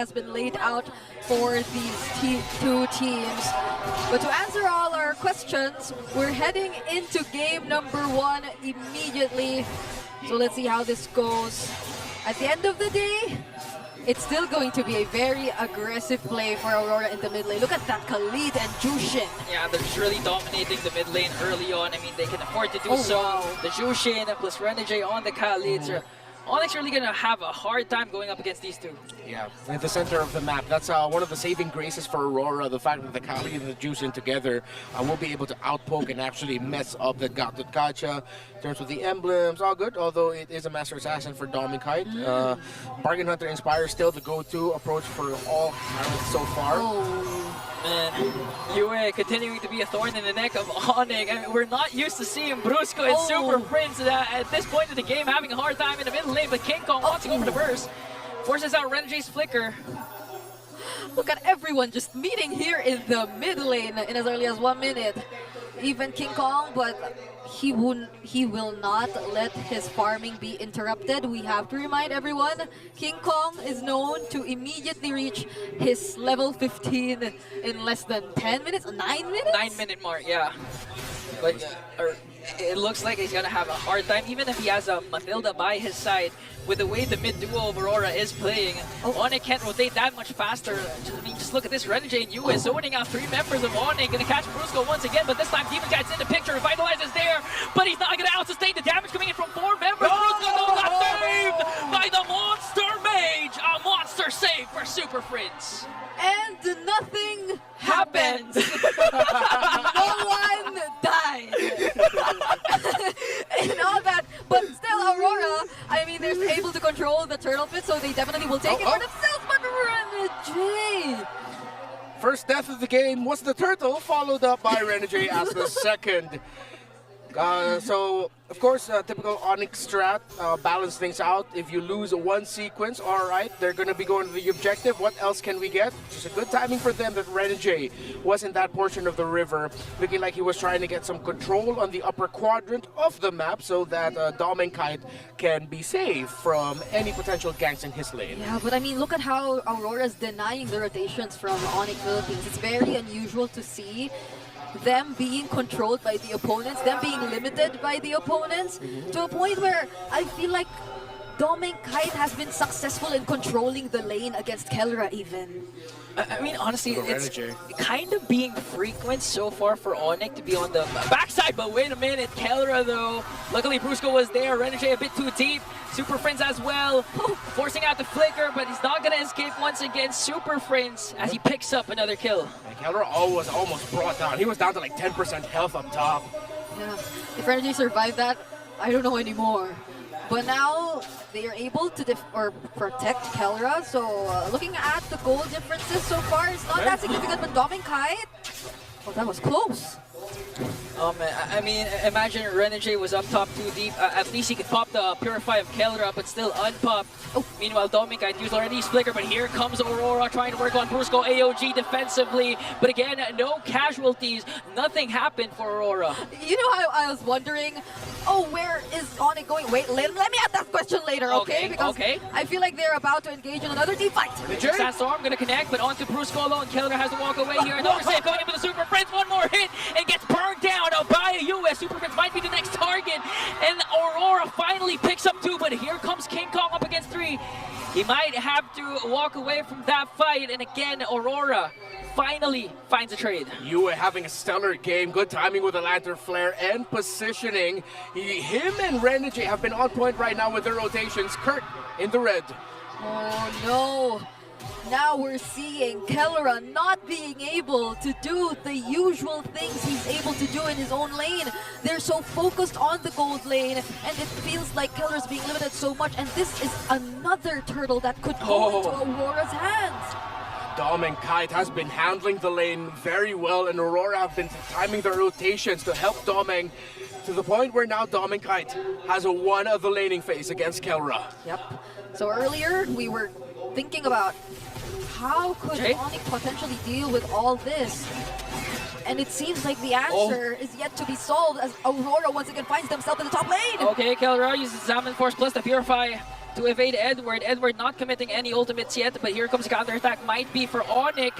has been laid out for these two teams. But to answer all our questions, we're heading into game number 1 immediately. So let's see how this goes. At the end of the day, it's still going to be a very aggressive play for Aurora in the mid lane. Look at that, Khalid and Jushin. Yeah, they're just really dominating the mid lane early on. I mean, they can afford to do so. Wow. The Jushin plus Renegade on the Khalids. Onic's really going to have a hard time going up against these two. Yeah, at the center of the map. That's one of the saving graces for Aurora, the fact that the Kali and the Jushin together will be able to outpoke and actually mess up the Gacha. In terms of the emblems, all good, although it is a Master Assassin for Dom and Kite. Bargain Hunter Inspire still the go-to approach for all talents so far. And Yue continuing to be a thorn in the neck of Onic. I mean, we're not used to seeing Brusco and Super Prince at this point of the game having a hard time in the middle lane, but King Kong wants to go for the burst. Forces out Renegade's flicker. Look at everyone just meeting here in the mid lane in as early as 1 minute. Even King Kong, but he will not let his farming be interrupted. We have to remind everyone, King Kong is known to immediately reach his level 15 in less than 10 minutes, 9 minutes? 9-minute mark, yeah. But it looks like he's gonna have a hard time, even if he has a Mathilda by his side. With the way the mid duo of Aurora is playing, Onic can't rotate that much faster. I mean, just look at this, Renegade and Yue zoning out 3 members of Onic, gonna catch Brusco once again, but this time Demon Kite's in the picture, Revitalize is there, but he's not gonna out-sustain the damage coming in from 4 members. Brusco got saved by the Monster Mage! A monster save for Super Prince! And nothing happened. Happened. No one died. And all that, but still Aurora, I mean, they're able to control the turtle pit, so they definitely will take it for themselves, but Renegade. First death of the game was the turtle, followed up by Renegade as the second. So, of course, typical Onic strat, balance things out. If you lose one sequence, all right, they're going to be going to the objective. What else can we get? Just a good timing for them that Renegade was in that portion of the river, looking like he was trying to get some control on the upper quadrant of the map so that Dom and Kite can be saved from any potential ganks in his lane. Yeah, but I mean, look at how Aurora's denying the rotations from Onic Philippines. It's very unusual to see them being controlled by the opponents, them being limited by the opponents, to a point where I feel like Dom and Kite has been successful in controlling the lane against Kelra even. I mean, honestly, it's kind of being frequent so far for Onic to be on the backside, but wait a minute, Kelra though. Luckily, Brusco was there, Renegade a bit too deep, Super Friends as well, forcing out the flicker, but he's not going to escape once again. Super Friends as he picks up another kill. And Kelra was almost brought down. He was down to like 10% health up top. Yeah, if Renegade survived that, I don't know anymore. But now they are able to protect Kelra. So looking at the goal differences so far, it's not that significant. But Dom and Kite, oh, that was close. I mean, imagine Renegade was up top too deep. At least he could pop the Purify of Kelra, but still unpopped. Meanwhile, Dom and Kite used already his flicker, but here comes Aurora trying to work on Brusco AOG defensively. But again, no casualties. Nothing happened for Aurora. You know how I was wondering, where is Onic going? Wait, let me ask that question later, okay? Because I feel like they're about to engage in another team fight. Sandstorm gonna connect, but onto Brusco alone. Kelra has to walk away here. Another save coming in with the Super Prince. One more hit and gets burned down by a US. Super Prince might be the next target. And Aurora finally picks up 2, but here comes King Kong up against 3. He might have to walk away from that fight. And again, Aurora finally finds a trade. Yue having a stellar game, good timing with the Lantern Flare and positioning. Him and Renegade have been on point right now with their rotations. Kurt in the red. Oh no. Now we're seeing Kelra not being able to do the usual things he's able to do in his own lane. They're so focused on the gold lane, and it feels like Kelra's being limited so much, and this is another turtle that could go into Aurora's hands. Dom and Kite has been handling the lane very well, and Aurora have been timing their rotations to help Domeng to the point where now Dom and Kite has a one of the laning phase against Kelra. Yep. So earlier we were thinking about how could Onic potentially deal with all this? And it seems like the answer is yet to be solved as Aurora once again finds themselves in the top lane. Okay, Kelra uses Salmon Force plus the Purify to evade Edward. Edward not committing any ultimates yet, but here comes the counterattack. Might be for Onic.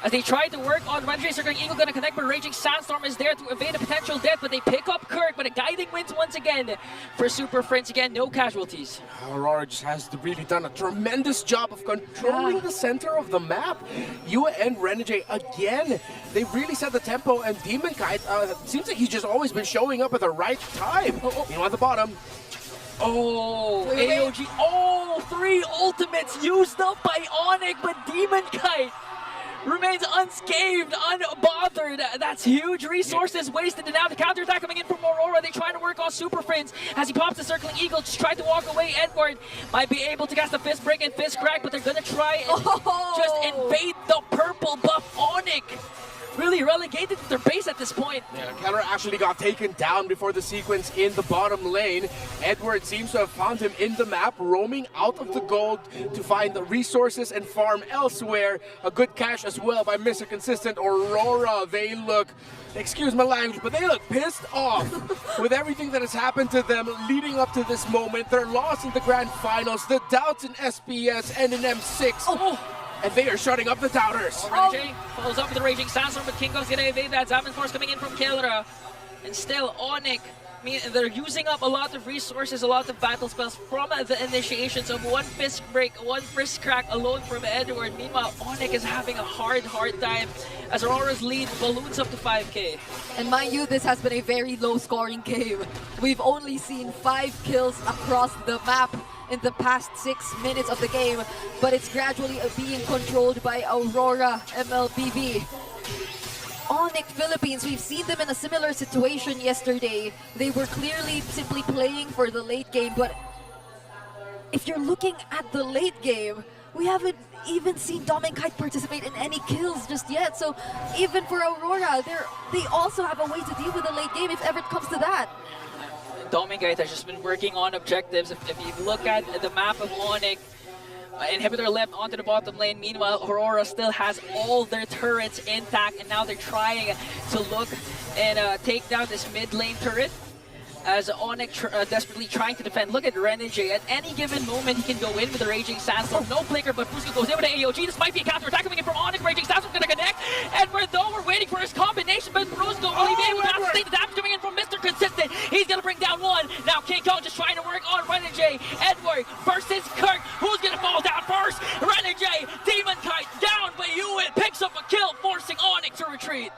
As they try to work on Renegade, Circling Eagle gonna connect, but Raging Sandstorm is there to evade a potential death, but they pick up Kirk, but a guiding wins once again for Super Friends. Again, no casualties. Aurora just has really done a tremendous job of controlling the center of the map. Yue and Renegade again, they really set the tempo, and Demon Kite seems like he's just always been showing up at the right time. You know, at the bottom. Oh, AOG, all 3 ultimates used up by Onic, but Demon Kite remains unscathed, unbothered. That's huge resources wasted, and now the counterattack coming in from Aurora. They trying to work on Super Friends as he pops the Circling Eagle, just tried to walk away. Edward might be able to cast a Fist Break and Fist Crack, but they're gonna try and just invade the purple buff. Onic really relegated to their base at this point. Yeah, Keller actually got taken down before the sequence in the bottom lane. Edward seems to have found him in the map, roaming out of the gold to find the resources and farm elsewhere. A good cash as well by Mr. Consistent Aurora. They look, excuse my language, but they look pissed off with everything that has happened to them leading up to this moment. They're lost in the grand finals. The doubts in SPS and in M6. And they are shutting up the doubters. Renegade follows up with the Raging Sandstorm, but King Kong's gonna evade that. Zaman Force coming in from Kelra. And still, Onic, I mean, they're using up a lot of resources, a lot of battle spells from the initiations of 1 Fist Break, 1 Fist Crack alone from Edward. Meanwhile, Onic is having a hard time as Aurora's lead balloons up to 5k. And mind you, this has been a very low-scoring game. We've only seen 5 kills across the map in the past 6 minutes of the game, but it's gradually being controlled by Aurora MLBB. Onic Philippines, we've seen them in a similar situation yesterday. They were clearly simply playing for the late game, but if you're looking at the late game, we haven't even seen Demon Kite participate in any kills just yet. So even for Aurora, they also have a way to deal with the late game if ever it comes to that. Demon Kite has just been working on objectives. If you look at the map of Onic, inhibitor left onto the bottom lane. Meanwhile, Aurora still has all their turrets intact, and now they're trying to look and take down this mid lane turret. As Onic desperately trying to defend. Look at Renegade. At any given moment, he can go in with the Raging Sandstorm. No flicker, but Fusco goes in with the AOG. This might be a counter-attack coming in from Onic. Raging Sandstorm gonna connect. Edward, though, we're waiting for his combination, but Fusco will be able to sustain the damage coming in from Mr. Consistent. He's gonna bring down 1. Now King Kong just trying to work on Renegade. Edward versus Kirk. Who's gonna fall down first? Renegade. Demon Kite down, but Hewitt picks up a kill, forcing Onic to retreat.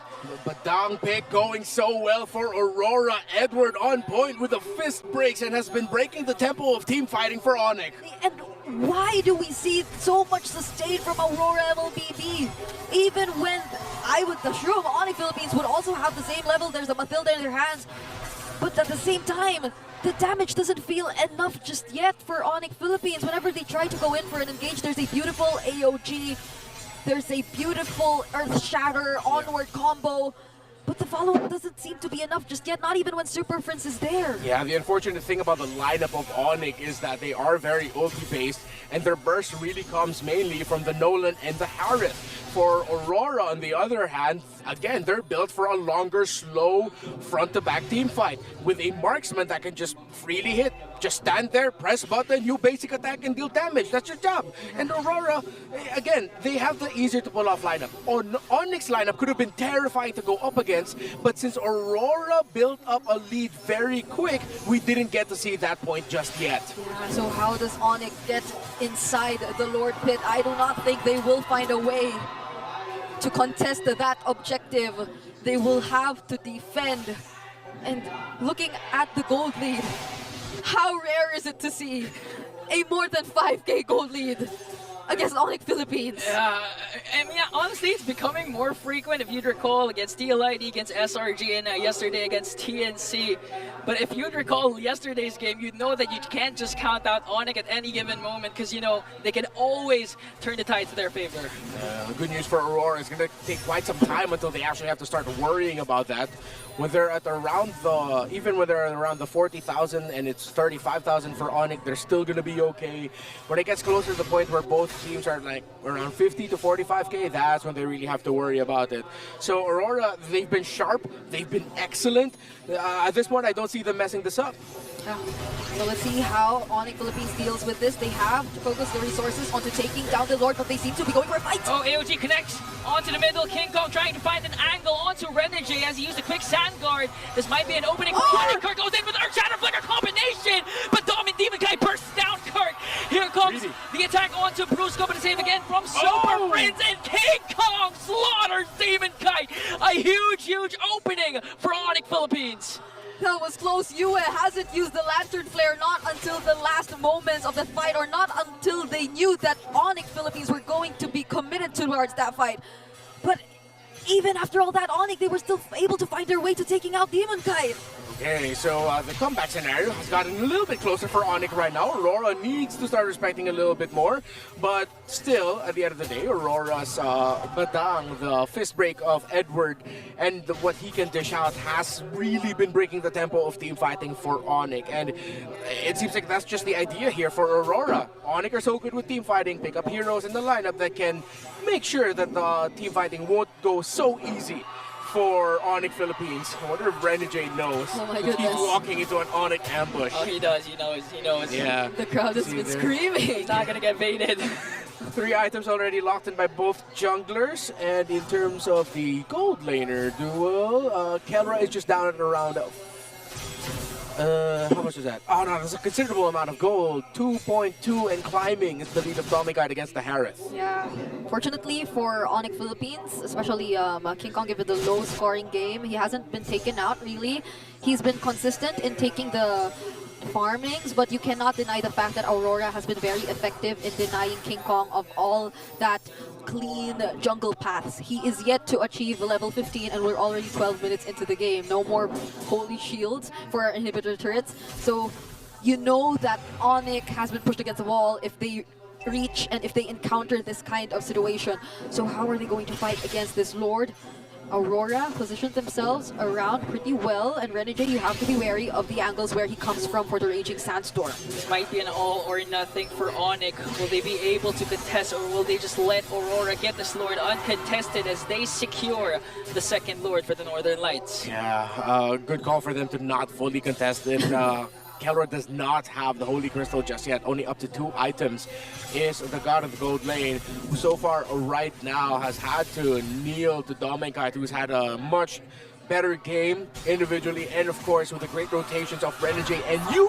But down pick going so well for Aurora. Edward on point with the fist breaks and has been breaking the tempo of team fighting for Onic. And why do we see so much sustain from Aurora MLBB? Even when I would assume Onic Philippines would also have the same level. There's a Matilda in their hands. But at the same time, the damage doesn't feel enough just yet for Onic Philippines. Whenever they try to go in for an engage, there's a beautiful AOG. There's a beautiful Earth Shatter onward combo, but the follow-up doesn't seem to be enough just yet, not even when Super Friends is there. Yeah, the unfortunate thing about the lineup of Onic is that they are very ulti-based, and their burst really comes mainly from the Nolan and the Harith. For Aurora, on the other hand, again, they're built for a longer, slow, front-to-back team fight with a marksman that can just freely hit. Just stand there, press button, you basic attack and deal damage. That's your job. And Aurora, again, they have the easier to pull off lineup. Onyx lineup could have been terrifying to go up against, but since Aurora built up a lead very quick, we didn't get to see that point just yet. Yeah, so how does Onyx get inside the Lord Pit? I do not think they will find a way to contest that objective. They will have to defend. And looking at the gold lead, how rare is it to see a more than 5k gold lead against Onic Philippines? I mean, honestly, it's becoming more frequent. If you'd recall, against TLID, against SRG, and yesterday against TNC. But if you'd recall yesterday's game, you'd know that you can't just count out Onic at any given moment, because, you know, they can always turn the tide to their favor. The good news for Aurora is going to take quite some time until they actually have to start worrying about that. When they're at around the, even when they're around the 40,000 and it's 35,000 for Onic, they're still going to be okay. When it gets closer to the point where both teams are like around 50 to 45k, that's when they really have to worry about it. So Aurora, they've been sharp, they've been excellent. At this point, I don't see them messing this up. Yeah. So let's see how Onic Philippines deals with this. They have to focus their resources onto taking down the Lord, but they seem to be going for a fight. Oh, AOG connects onto the middle. King Kong trying to find an angle onto Renegade as he used a quick sand guard. This might be an opening. Onic Kirk goes in with an Earth Shatter Flicker combination, but Demon Guy bursts down Kirk. Here comes the attack onto Brusco, but a save again from Super Friends, and King Kong slaughters Demon Kite. A huge opening for Onic Philippines. That was close. Yue hasn't used the Lantern Flare not until the last moments of the fight, or not until they knew that Onic Philippines were going to be committed towards that fight. But even after all that, Onic, they were still able to find their way to taking out Demon Kite. Okay, so the comeback scenario has gotten a little bit closer for Onic right now. Aurora needs to start respecting a little bit more, but still, at the end of the day, Aurora's Badang, the fist break of Edward, and what he can dish out has really been breaking the tempo of team fighting for Onic. And it seems like that's just the idea here for Aurora. Onic are so good with team fighting, pick up heroes in the lineup that can make sure that the team fighting won't go so easy for Onic Philippines. I wonder if Renegade knows. Oh my He's goodness. walking into an Onic ambush. Oh, he does. He knows. Yeah. The crowd has See been there. screaming. He's not gonna get baited. 3 items already locked in by both junglers. And in terms of the gold laner duel, Kelra is just down at around how much is that? Oh no, there's a considerable amount of gold. 2.2 and climbing is the lead of Domigard against the Harith. Yeah. Fortunately for Onic Philippines, especially King Kong, given the low scoring game, he hasn't been taken out really. He's been consistent in taking the farmings, but you cannot deny the fact that Aurora has been very effective in denying King Kong of all that clean jungle paths. He is yet to achieve level 15, and we're already 12 minutes into the game. No more holy shields for our inhibitor turrets. So you know that Onic has been pushed against the wall if they reach and if they encounter this kind of situation. So how are they going to fight against this Lord? Aurora positioned themselves around pretty well, and Renegade, you have to be wary of the angles where he comes from for the Raging Sandstorm. This might be an all or nothing for Onic. Will they be able to contest, or will they just let Aurora get this Lord uncontested as they secure the second Lord for the Northern Lights? Yeah, good call for them to not fully contest it. Kelra does not have the Holy Crystal just yet. Only up to 2 items is the God of the Gold Lane, who so far right now has had to kneel to Domengkite, who's had a much better game individually, and of course with the great rotations of Renegade and Yue.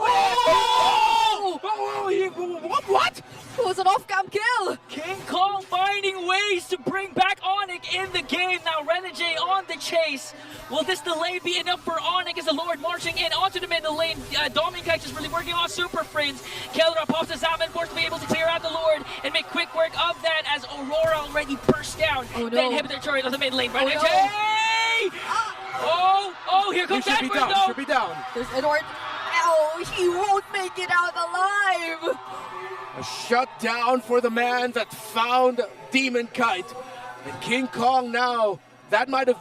What? It was an off-cam kill! King Kong finding ways to bring back Onic in the game. Now Renegade on the chase. Will this delay be enough for Onic as the Lord marching in onto the middle lane? Domengkite is really working on Super Friends. Kelra pops the Salmon, forced to be able to clear out the Lord and make quick work of that as Aurora already burst down. Oh, no. The inhibitor turret of the mid lane. no. Renegade! Oh, here comes He should be Edward down. though. Should be down. There's Edward. Oh, he won't make it out alive! A shutdown for the man that found Demon Kite. And King Kong now, that might have,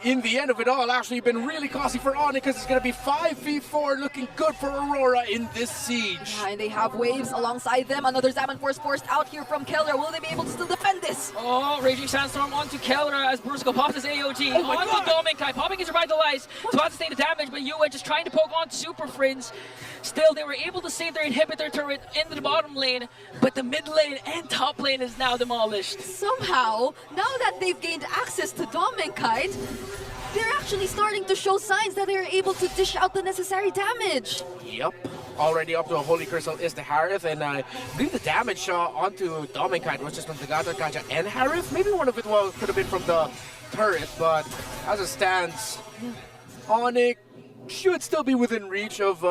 in the end of it all, actually been really costly for Onic, because it's going to be 5v4, looking good for Aurora in this siege. And they have waves alongside them. Another Zaman Force forced out here from Keller. Will they be able to still defend this? Oh, Raging Sandstorm onto Kelra as Brusco pops his AOG Oh my onto God. Domengkite, popping his Revitalize to sustain the damage, but Yue just trying to poke on Super Friends. Still, they were able to save their inhibitor turret into the bottom lane, but the mid lane and top lane is now demolished. Somehow, now that they've gained access to Domengkite, they're actually starting to show signs that they're able to dish out the necessary damage. Yep. Already up to a Holy Crystal is the Harith, and I believe the damage onto Domengkite was just from the Gata Kaja and Harith. Maybe one of it could have been from the turret, but as it stands, Onic should still be within reach of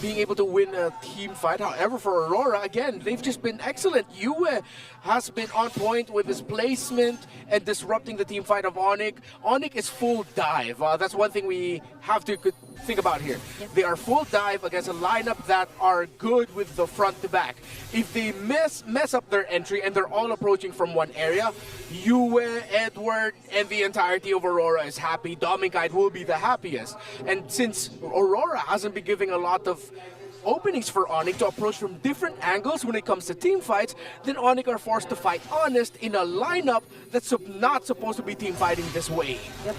being able to win a team fight. However, for Aurora, again, they've just been excellent. Yue has been on point with his placement and disrupting the team fight of Onic. Onic is full dive. That's one thing we have to think about here. Yep. They are full dive against a lineup that are good with the front to back. If they mess up their entry and they're all approaching from one area, Yue, Edward, and the entirety of Aurora is happy. Domengkite will be the happiest. And since Aurora hasn't been giving a lot of openings for Onic to approach from different angles when it comes to team fights, then Onic are forced to fight honest in a lineup that's not supposed to be team fighting this way. Yep.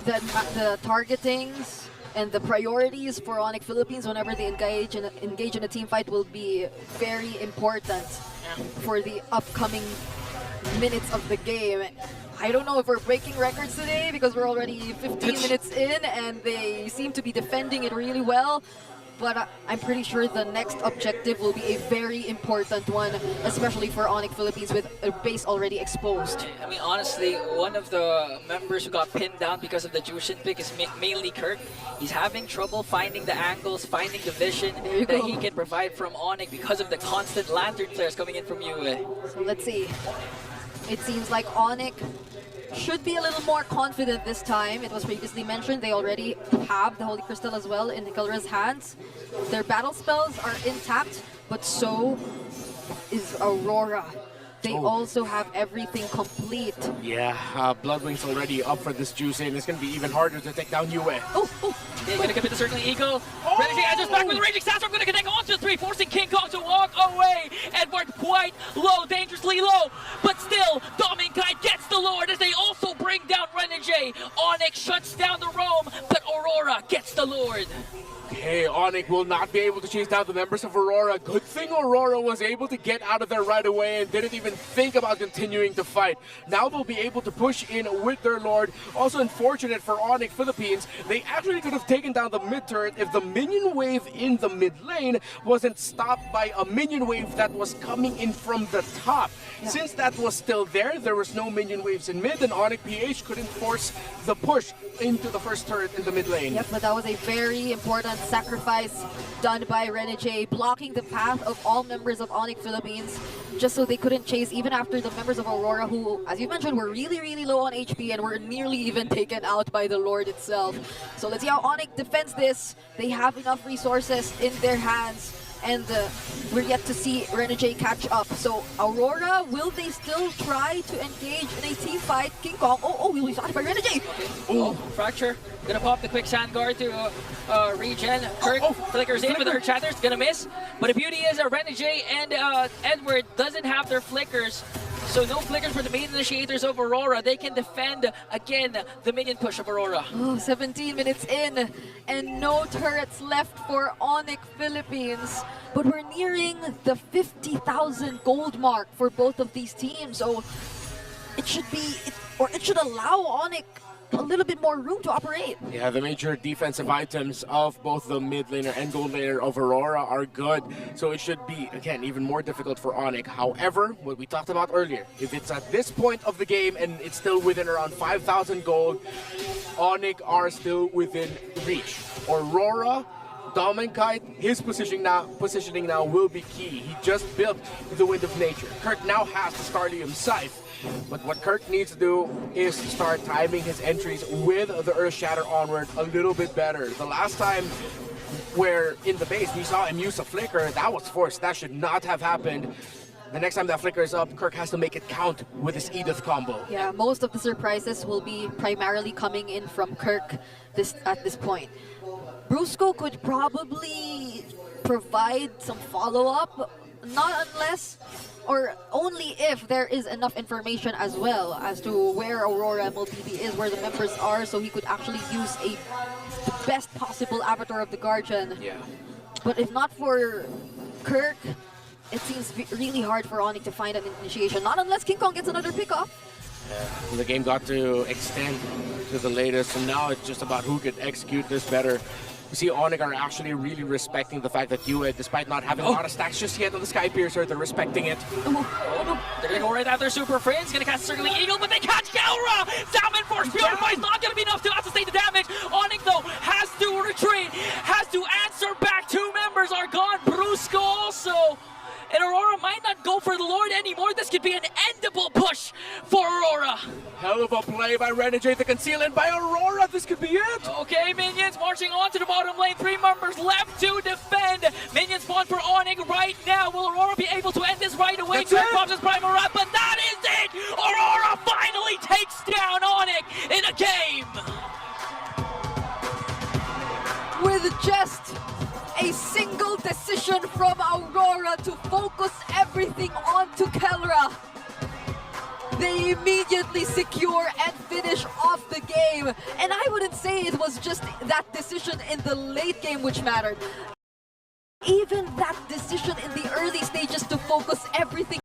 The targetings And the priorities for Onic Philippines whenever they engage in a team fight will be very important for the upcoming minutes of the game. I don't know if we're breaking records today because we're already 15 minutes in and they seem to be defending it really well. But I'm pretty sure the next objective will be a very important one, especially for Onic Philippines with a base already exposed. I mean, honestly, one of the members who got pinned down because of the Jushin pick is mainly Kirk. He's having trouble finding the angles, finding the vision that he can provide from Onic because of the constant lantern flares coming in from UA. So let's see. It seems like Onic should be a little more confident this time. It was previously mentioned they already have the Holy Crystal as well in Nicolra's hands. Their battle spells are intact, but so is Aurora. They also have everything complete. Yeah, Bloodwing's already up for this juice, and it's going to be even harder to take down Yue. They're going to commit the Circling Eagle. Renegade edges back with the Raging Sandstorm, going to connect onto the 3, forcing King Kong to walk away. Edward quite low, dangerously low, but still, Dominkai gets the Lord as they also bring down Renegade. Onic shuts down the roam, but Aurora gets the Lord. Okay, Onic will not be able to chase down the members of Aurora. Good thing Aurora was able to get out of there right away and didn't even think about continuing to fight. Now they'll be able to push in with their Lord. Also unfortunate for Onic Philippines, they actually could have taken down the mid turret if the minion wave in the mid lane wasn't stopped by a minion wave that was coming in from the top. Yeah. Since that was still there was no minion waves in mid, and Onic PH couldn't force the push into the first turret in the mid lane. Yep, but that was a very important sacrifice done by Renegade, blocking the path of all members of Onic Philippines just so they couldn't chase even after the members of Aurora who, as you mentioned, were really low on HP and were nearly even taken out by the Lord itself. So let's see how Onic defends this. They have enough resources in their hands. And we're yet to see Renegade catch up. So Aurora, will they still try to engage in a team fight? King Kong, will be shot by Renegade. Okay. Fracture, gonna pop the quick sand guard to regen. Kirk flickers in with her chatters, gonna miss. But the beauty is Renegade and Edward doesn't have their flickers. So no flickers for the main initiators of Aurora. They can defend, again, the minion push of Aurora. 17 minutes in, and no turrets left for Onic Philippines. But we're nearing the 50,000 gold mark for both of these teams. So it should allow Onic a little bit more room to operate. Yeah, the major defensive items of both the mid laner and gold laner of Aurora are good, so it should be, again, even more difficult for Onic. However, what we talked about earlier, if it's at this point of the game and it's still within around 5,000 gold, Onic are still within reach. Aurora, Dominkai, his positioning now will be key. He just built the Wind of Nature. Kirk now has the Starlium Scythe. But what Kirk needs to do is start timing his entries with the Earth Shatter onward a little bit better. The last time where in the base we saw him use a flicker, that was forced. That should not have happened. The next time that flicker is up, Kirk has to make it count with his Edith combo. Yeah, most of the surprises will be primarily coming in from Kirk at this point. Brusco could probably provide some follow-up, not unless or only if there is enough information as well as to where Aurora MLBB is, where the members are, so he could actually use the best possible avatar of the Guardian. Yeah. But if not for Kirk, it seems really hard for Onic to find an initiation, not unless King Kong gets another pickoff. The game got to extend to the latest, and now it's just about who can execute this better. You see Onic are actually really respecting the fact that Yue, despite not having a lot of stacks just yet on the Sky Piercer, they're respecting it. They're gonna go right after Super Friends, gonna cast Circling Eagle, but they catch Galra! Salmon Force Purify is not gonna be enough to sustain the damage. Onic though has to retreat, has to answer back. Two members are gone, Brusco also. And Aurora might not go for the Lord anymore. This could be an endable push for Aurora. Hell of a play by Renegade to conceal it by Aurora. This could be it. Okay, minions marching on to the bottom lane. 3 members left to defend. Minions spawn for Onic right now. Will Aurora be able to end this right away? Turret pops his Primal Wrap, but that is it. Aurora finally takes down Onic in a game. With just a single decision from Aurora to focus everything onto Kelra. they immediately secure and finish off the game. And I wouldn't say it was just that decision in the late game which mattered. Even that decision in the early stages to focus everything